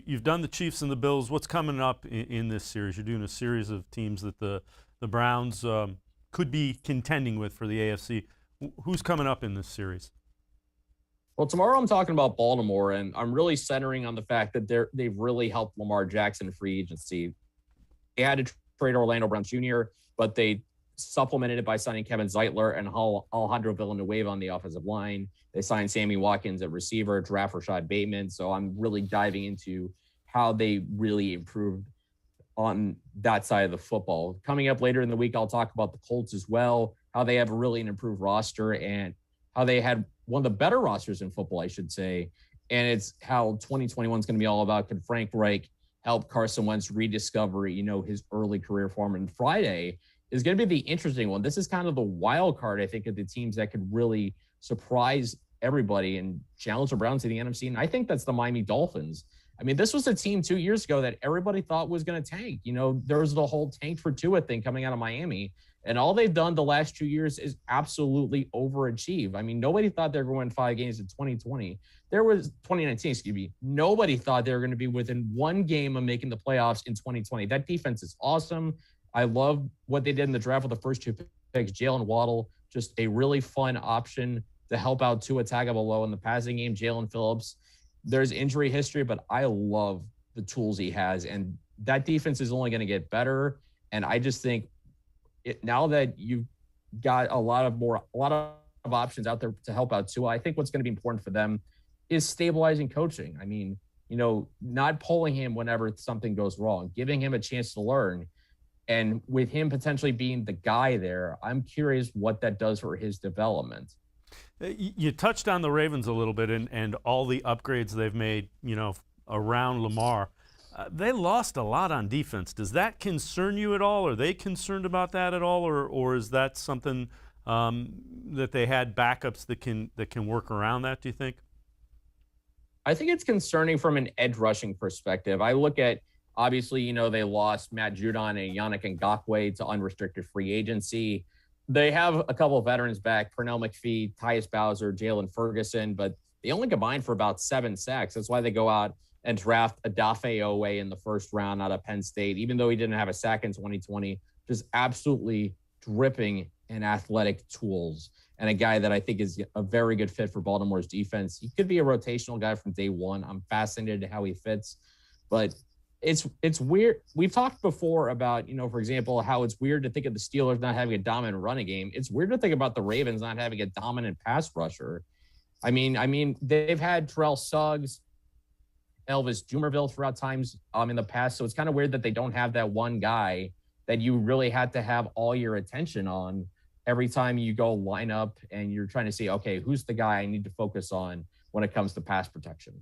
you've done the Chiefs and the Bills. What's coming up in this series? You're doing a series of teams that the Browns could be contending with for the AFC. Who's coming up in this series? Well, tomorrow I'm talking about Baltimore, and I'm really centering on the fact that they've really helped Lamar Jackson in free agency. They had to trade Orlando Brown Jr., but they supplemented it by signing Kevin Zeitler and Alejandro Villanueva on the offensive line. They signed Sammy Watkins at receiver, draft Rashad Bateman. So I'm really diving into how they really improved on that side of the football. Coming up later in the week, I'll talk about the Colts as well, how they have really an improved roster and how they had one of the better rosters in football, I should say. And it's how 2021 is going to be all about. Can Frank Reich help Carson Wentz rediscover, his early career form? And Friday is going to be the interesting one. This is kind of the wild card, I think, of the teams that could really surprise everybody and challenge the Browns to the NFC. And I think that's the Miami Dolphins. I mean, this was a team 2 years ago that everybody thought was going to tank. There was the whole tank for Tua thing coming out of Miami. And all they've done the last 2 years is absolutely overachieve. I mean, nobody thought they were going to win 5 games in 2020. 2019, excuse me. Nobody thought they were going to be within one game of making the playoffs in 2020. That defense is awesome. I love what they did in the draft with the first 2 picks. Jalen Waddle, just a really fun option to help out Tua Tagovailoa in the passing game. Jalen Phillips, there's injury history, but I love the tools he has. And that defense is only going to get better. And I just think now that you've got a lot of options out there to help out Tua, I think what's going to be important for them is stabilizing coaching. I mean, not pulling him whenever something goes wrong, giving him a chance to learn. And with him potentially being the guy there, I'm curious what that does for his development. You touched on the Ravens a little bit and all the upgrades they've made, around Lamar. They lost a lot on defense. Does that concern you at all? Are they concerned about that at all, or is that something that they had backups that can work around that? Do you think? I think it's concerning from an edge rushing perspective. I look at, obviously, they lost Matt Judon and Yannick Ngakoue to unrestricted free agency. They have a couple of veterans back, Pernell McPhee, Tyus Bowser, Jalen Ferguson, but they only combined for about 7 sacks. That's why they go out and draft Odafe Owe in the first round out of Penn State, even though he didn't have a sack in 2020, just absolutely dripping in athletic tools. And a guy that I think is a very good fit for Baltimore's defense. He could be a rotational guy from day one. I'm fascinated how he fits, but it's weird. We've talked before about, for example, how it's weird to think of the Steelers not having a dominant running game. It's weird to think about the Ravens not having a dominant pass rusher. I mean, they've had Terrell Suggs, Elvis Dumerville throughout times in the past. So it's kind of weird that they don't have that one guy that you really had to have all your attention on every time you go line up and you're trying to see, okay, who's the guy I need to focus on when it comes to pass protection?